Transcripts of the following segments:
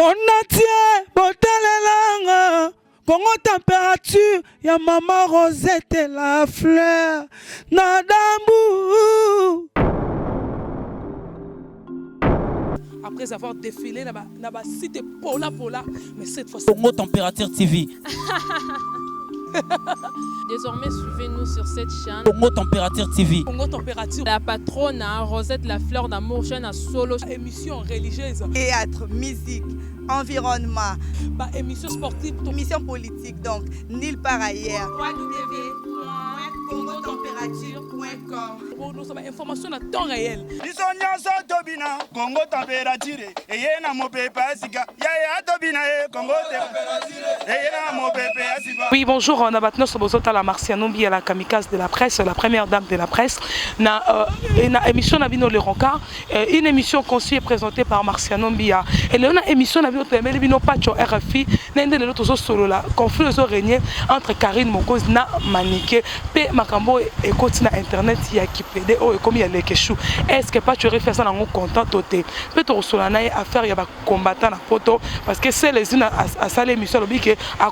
Monatie, botalelanga, Congo température, ya maman Rosette la fleur, Nadambu. Après avoir défilé dans site Pola, mais cette fois Congo Température TV. Désormais, suivez-nous sur cette chaîne. Congo Température TV. Congo Température. La patronne, Rosette la fleur d'amour, chaîne à solo. Émission religieuse. Théâtre, musique, environnement. Émission sportive. Émission politique, donc, nulle part ailleurs. www.congotempérature.com. Pour nous avons information à temps réel. Congo Température. Et y a mon pépé Sika. Ya Tobina Congo Température. Et y a mon pépé Sika. Oui, bonjour, on a maintenant sur Bozota la Marcianombi à la kamikaze de la presse, la première dame de la presse. Na émission Nabino Le Roncard, une émission conçue et présentée par Marcianombi. Et là, on a émission Nabino Temel Bino Pacho RFI, n'ende le autre solo là, conflit aux régné entre Karine Mokoz na Maniké, P Makambo et côté na internet ya qui pédé oh et comme il y a les keshou. Est-ce que pas tu refais ça dans mon content toté? Peut-être sur la naïe affaire ya ba combattant na photo parce que c'est les unes à ça l'émission le bique à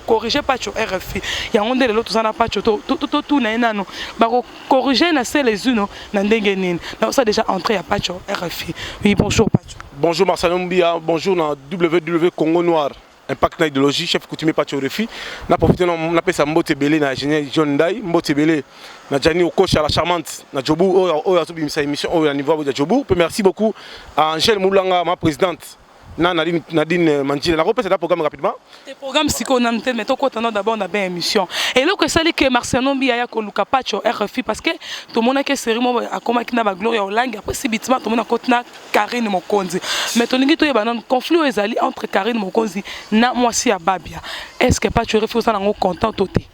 corriger Pacho RFI. Il y a on de l'autre ça n'a pas tout na enano. Ba corriger na c'est les unes na ndenge nini. Na ça déjà entré à Pacho RFI. Oui, bonjour Pacho. Bonjour Marcelo Mbia, bonjour dans WW Congo Noir. Impact na idéologie, chef coutumier Pacho RFI. Na profité na pesa Mbote Belé na ingénieur John Dai, Mbote Belé na Jani Okocha la charmante na Jobu o ya tubimisa émission o ya niveau de Jobu. Merci beaucoup à Angèle Moulanga, ma présidente. Nadine Mandjile, la reprise est un programme rapidement. Le programme c'est qu'on a mais tout côté d'abord on a bien émission. Et là que ça dit que Marciano Mbia ko Luka Pacho RFI parce que tout le monde a que série moi a comment qui na ba gloire langue après c'est bitima tout le monde a côté na Karine Mokonzi. Mais tout lingi to yeba non conflit ezali entre Karine Mokonzi na moi si Babia. Est-ce que Pacho RFI ça na content toté?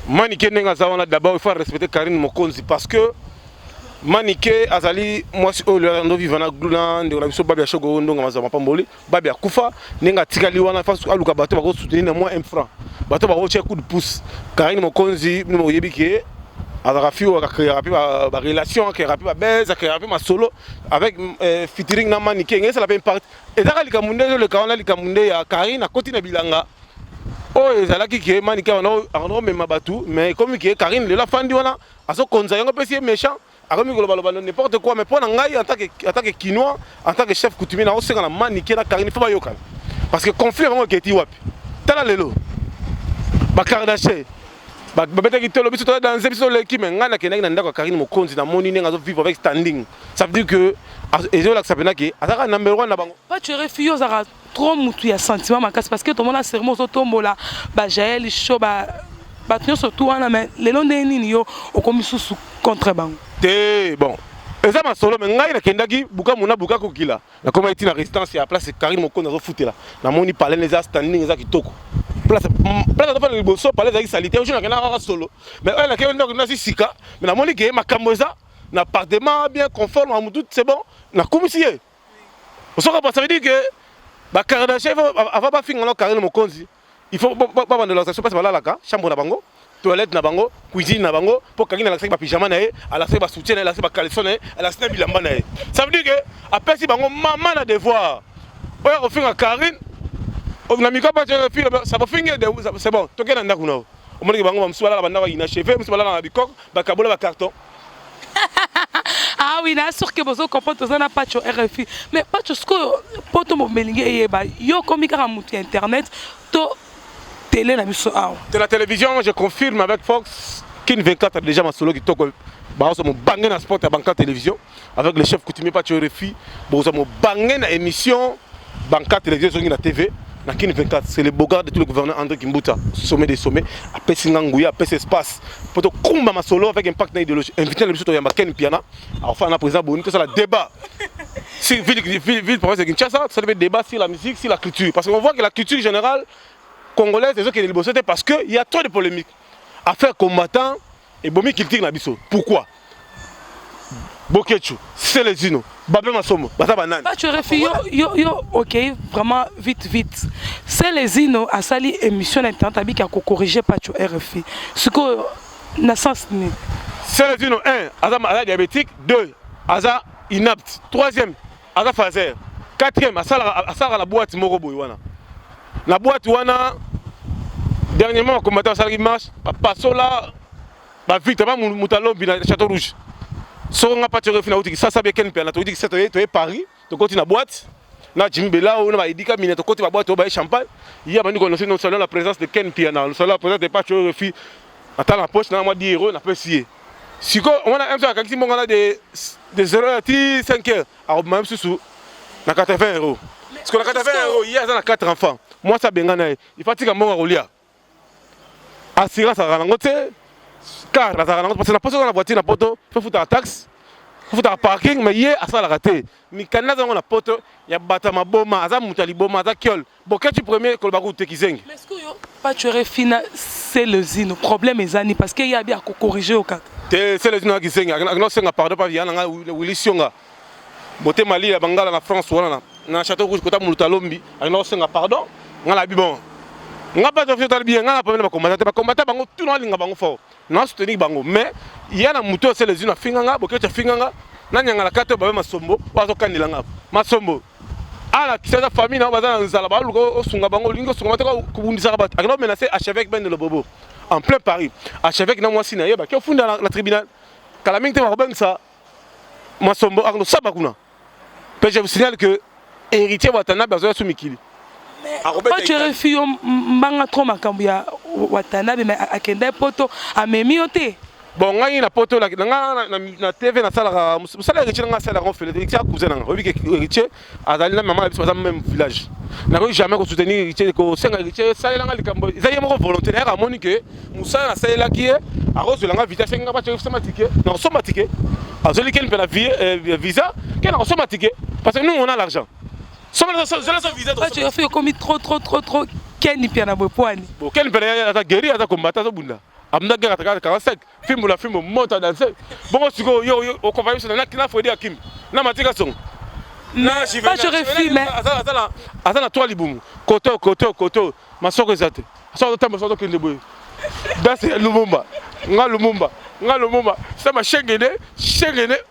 Maniké nenga zawana d'abord il faut respecter Karine Mokonzi parce que Maniké azali moi si le ndo vivana gluna ndo la biso babia shogo ndo ngamaza mapamboli babia kufa nenga tikali wana fasu aluka bato bako soutenir na moi 1 franc bato bako check coup de pouce Karine Mokonzi mo yebiki azara fiwa ka créer rapide ba relation ka rapide ba base ka rapide ma solo avec featuring na Maniké ngesa la peine part et zaka likamunde le kawana likamunde ya Karine na koti na bilanga oh ezalaki ke Maniké on même batu mais comme que Karine le la fandi wana aso konza yango pesi méchant. Alors, n'importe quoi, mais pour Nangaï, en tant que Kinois, en tant que chef coutumier, on sait que la Maniké, la Karine, il faut pas yokan. Parce que le conflit est vraiment qui est wap. T'as l'élo. Bakardaché. Babeta qui te le bis dans l'épisode de l'équipe, mais ngana kenaki na ndako Karine Mokonzi na moni nenga zo vivre avec standing. Ça veut dire que ezo la sapena ki azaka number 1 na bango. Pas tu refio zara trop mutu ya sentiment makasi parce que tout le monde a serment so tombola ba Jaël Show ba battre surtout wana mais les longs de nini yo okomi susu contre bango. Bon. Et ça m'a solo mais ngai na kendaki buka muna buka kokila. Na koma iti na résistance ya place Karine Mokonzi zo foutela. Na moni parler les standing za kitoko. Place de le bosso parler avec salité aujourd'hui na solo. Mais elle a que na sika mais na moni que makambo za na appartement bien conforme à tout c'est bon. Na commissaire. On sera pas ça veut dire que ba Kardashev avant pas finir Karine Mokonzi. Il faut pas de l'organisation parce que là la chambre na bango. Toilette na bango, cuisine na bango, pour quelqu'un a la pyjama nae, a la ba soutien, a la ba caleçon nae, a la sna bilamba nae. Ça veut dire que après si bango maman a devoir. Oya ko finga Karine, on a mis quoi pas ça va finir c'est bon. To kena ndako na. O moni bango mswala la banda ba ina chef, mswala na bikok, ba kabola ba carton. Ah oui, là sûr que vous comprenez ça n'a pas de RFI. Mais pas de ce que poto mo melinge yeba. Yo comme il muti internet, to télé na biso aw. De la télévision, je confirme avec Fox qu'une 24 a déjà ma solo qui toko ba so mo bangé na sport à banca télévision avec le chef coutumier Pacho RFI, bo so mo bangé na émission banca télévision sur la TV. Na Kin 24, c'est le beau gars de tout le gouverneur André Kimbuta, sommet des sommets, après Singangouya, après espace. Pour te combattre ma solo avec impact na idéologie. Inviter les bisous à Ken Piana. Enfin, on a présent bonne que ça la débat. Si ville province de Kinshasa, ça devait débat sur la musique, sur la culture parce qu'on voit que la culture générale congolaise c'est ce qui est libérée parce que il y a trop de polémiques. Affaire combattant et bomi critique na biso. Pourquoi? Bokechu, c'est les uno. Babé Masomo, Bata Banane. Pas tu refais yo OK, vraiment vite. C'est les ino à sali émission internet avec à corriger pas tu RFI. Ce que na sens ni. C'est les uno 1, Aza diabétique, 2, Aza inapte, 3e, Aza phaser. Quatrième, à la boîte Moroboy wana. La boîte wana dernièrement combattant ça qui marche, passo là, ba vite ba mutalombi na Château Rouge. So nga pas tiré final ça bien ken pena to dit que c'est toi Paris, to continue la boîte. Na Jimmy Bella on va idika mine to continue la boîte au ba champagne. Il y a bani connaissé non seulement la présence de Ken Piana, non seulement la présence de pas tiré refus. Attends la poche na moi 10 euros na peut sier. Si on a un peu quand on a des 0 à 5 heures, alors même sous na 80 euros. Parce qu'on a 80 euros, il y a 4 enfants. Moi, ça bengana, il faut que mon rolia. Assurance à Rangote, car la Rangote, parce que la personne dans la voiture, la poto, il faut foutre la taxe, il faut foutre le parking, mais il y a ça la raté. Mais quand on a la poto, il y a Batama Boma, Azam Moutali Boma, Zakiol. Bon, quand tu premier, Kolbakou Tekizeng. Mais est-ce que pas tu aurais fini, c'est le zine, le problème est zani, parce qu'il y a bien à corriger au cas. C'est le zine qui s'eng, non, c'est un pardon, pas bien, on a Willy Sionga. Boté Mali, la Bangala, la France, voilà. Dans Château Rouge, côté Moutalombi, alors c'est un pardon, on a bon. On n'a pas de fait bien, on n'a pas de combattre, bango tout le monde bango fort. Non, soutenir bango, mais il y a un mouton, c'est les unes à Finganga, beaucoup de Finganga, n'a la carte de Masombo, pas au Canilanga, Masombo. Ah la qui c'est la famille, on va dans Zalaba, au Sungabango, Lingo, Sungamata, Kubundisarabat, alors menacé Archevêque Ben de Lobobo, en plein Paris. Archevêque n'a moi signé, qui a fondé la tribunal, Calamité Marben, ça, Masombo, Arno Sabakuna. Je vous signale que héritier Watanabe a besoin de Mikili. Pas tu refus mbanga trop makambu ya Watanabe mais akenda poto amemiote. Bon ngai na poto na TV na sala musala héritier nga sala on fait héritier cousin nga obi que héritier azali na maman biso dans même village. Na ko jamais ko soutenir héritier ko senga héritier sala nga likambo. Ezali mo volontaire à monique musala na sala qui est a rose la nga vitesse nga ba chef somatique non somatique. Azoli ken pena visa ken na somatique parce que nous on a l'argent. Tu as fait comme trop Ken ni piana bopoani. Bon Ken pena ata guéri ata combattant so bunda. Amna guerre ata 45 film la film monte à danser. Bon siko yo au compagnie na kina fodi akim. Na matika son. Na pas je refus mais azala toi libumu. Koto ma soko ezate. Ça ta ma soko kende boy. Das Lumumba. Nga Lumumba. Ça ma chengene.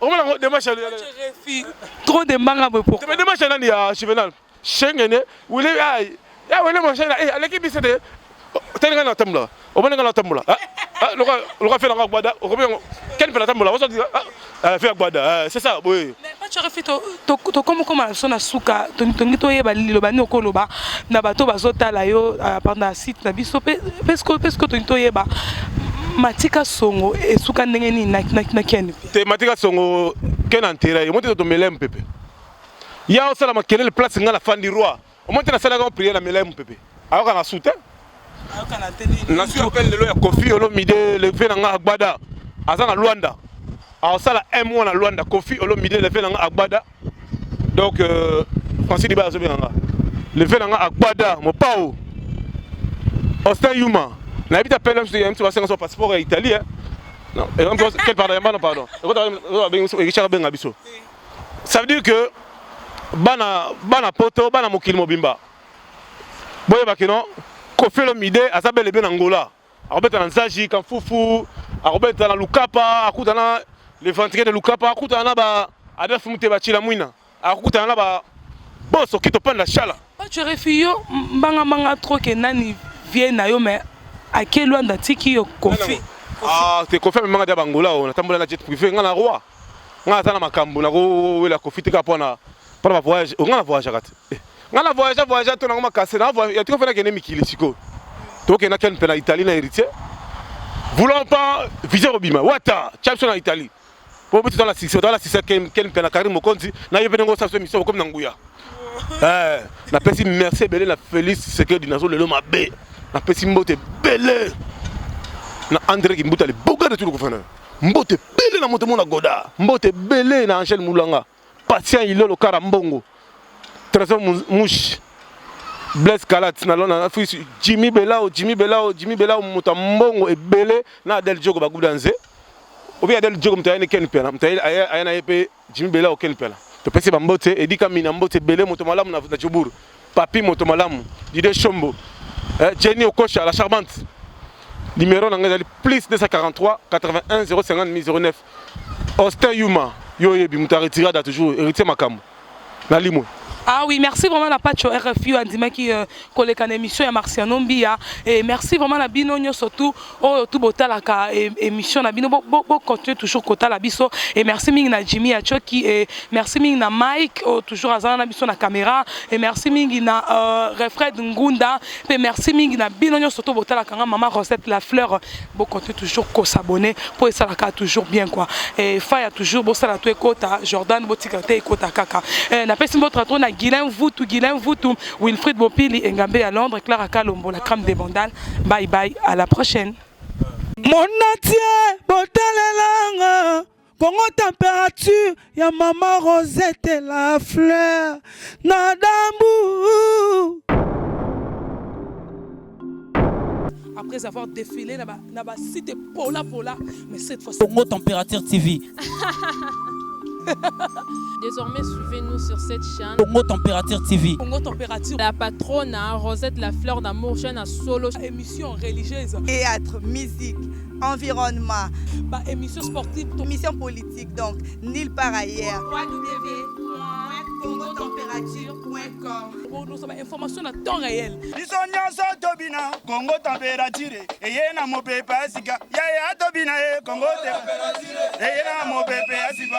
On m'a demandé je refus trop de manga pour. Tu me demandes nani ya Chivenal. Chengene, ou les ya wele mon chena eh l'équipe c'était tenga na tambla. O bana na tambla. Le fait la gbada, o bien quel fait la tambla. On se dit fait gbada. C'est ça, oui. Mais pas tu refus to comme sona suka tongi to yeba lilo bani okoloba na bato bazotala yo pendant site na biso parce que tongi to yeba Matika Songo et suka ndenge ni na Ken. Te Matika Songo Ken antera et monte to melem pepe. Ya osala makelele place ngala fandi roi. O monte na sala ga prier na melem pepe. Ayoka na soutien. Ayoka na teli. Na su appelle le ya Kofi Olomide le fait na Agbada. Azana Luanda. A osala M1 na Luanda Kofi Olomide le fait na Agbada. Donc Francis Diba zo bien nga. Le fait na Agbada mo pao. Austin Yuma. Na habite à peine je un petit passeport son passeport italien. Non, quel pardon. Ça veut dire que bana poto bana mokili mobimba. Boye bakino Kofi Olomide azabele bien Angola. Arobeta na Nzaji kan fufu, arobeta na Lukapa, akutana les ventriers de Lukapa, akutana ba Adolphe Muteba Chila Mwina. Akutana ba bosso qui te prend la chala. Pas tu refio mbanga trop que nani vient na yo mais à quel loin d'atiki yo Kofi. Ah, c'est Kofi manga de Angola, on a tambola na jet privé ngana roi. Ngana tana makambu na ko wela Kofi tika pona para voyage, ngana voyage kat. Ngana voyage to na ngoma kase na voyage, tu ko fena kene mikili siko. To ke na ken pena Italie na héritier. Voulant pas viser Obima, wata, champion en Italie. Pour petit dans la 6, ken pena Karim Mokonzi, na yebene ngo sa mission comme nanguya. Na pesi merci belé la Félix secret du nazo le mabe. Na pesi mbote belé. Na André qui mbote le boga de tout le gouverneur. Mbote belé na moto mona goda. Mbote belé na Angel Moulanga. Patient il le Karambongo. Trésor Mouche. Blaise Kalat na lona fils Jimmy Belao moto mbongo et belé na Del Jogo bagudanze. Obi Del Jogo mtayene ken pena. Mtayene ayana yepe Jimmy Belao ken pena. To pesi ba mbote edika mina mbote belé moto malamu na Djibouti. Papi moto malamu. Dide Chombo. Jenny Okocha la charmante. Numéro nangazali plus 243 81 050 09. Austin Yuma yo yebi muta retirada toujours héritier makambo. Na limo. Ah oui, merci vraiment la patch au RFI Andima qui collègue en émission à Marciano Mbia et merci vraiment la Binonio surtout au tout botalaka émission na bino bo continuer toujours kota la biso et merci mingi na Jimmy Achoki et merci mingi na Mike toujours azana na biso na caméra et merci mingi na Refred Ngunda et merci mingi na Binonio surtout botalaka maman Rosette la fleur bo continuer toujours ko s'abonner pour ça la toujours bien quoi et Faya toujours bo ça la tout kota Jordan botikate kota kaka na pesi votre tour na Guilain Voutou, Wilfried Bopili et Ngambé à Londres, Clara Kalombo, la crème des bandales. Bye bye, à la prochaine. Mon natie, botalelanga, Congo température, ya maman Rosette et la fleur, Nadambu. Après avoir défilé, na ba site Pola, mais cette fois-ci. Congo Température TV. Désormais, suivez-nous sur cette chaîne. Congo Température TV. Congo Température. La patronne Rosette la fleur d'amour, chaîne à solo. Émission religieuse. Théâtre, musique, environnement, émission sportive. émission politique, donc nulle part ailleurs. www.congotempérature.com. Nous avons information à temps réel. biso nyonso tobina Congo température eye na mopepe asika yaya tobina ye Congo température eye na mopepe asika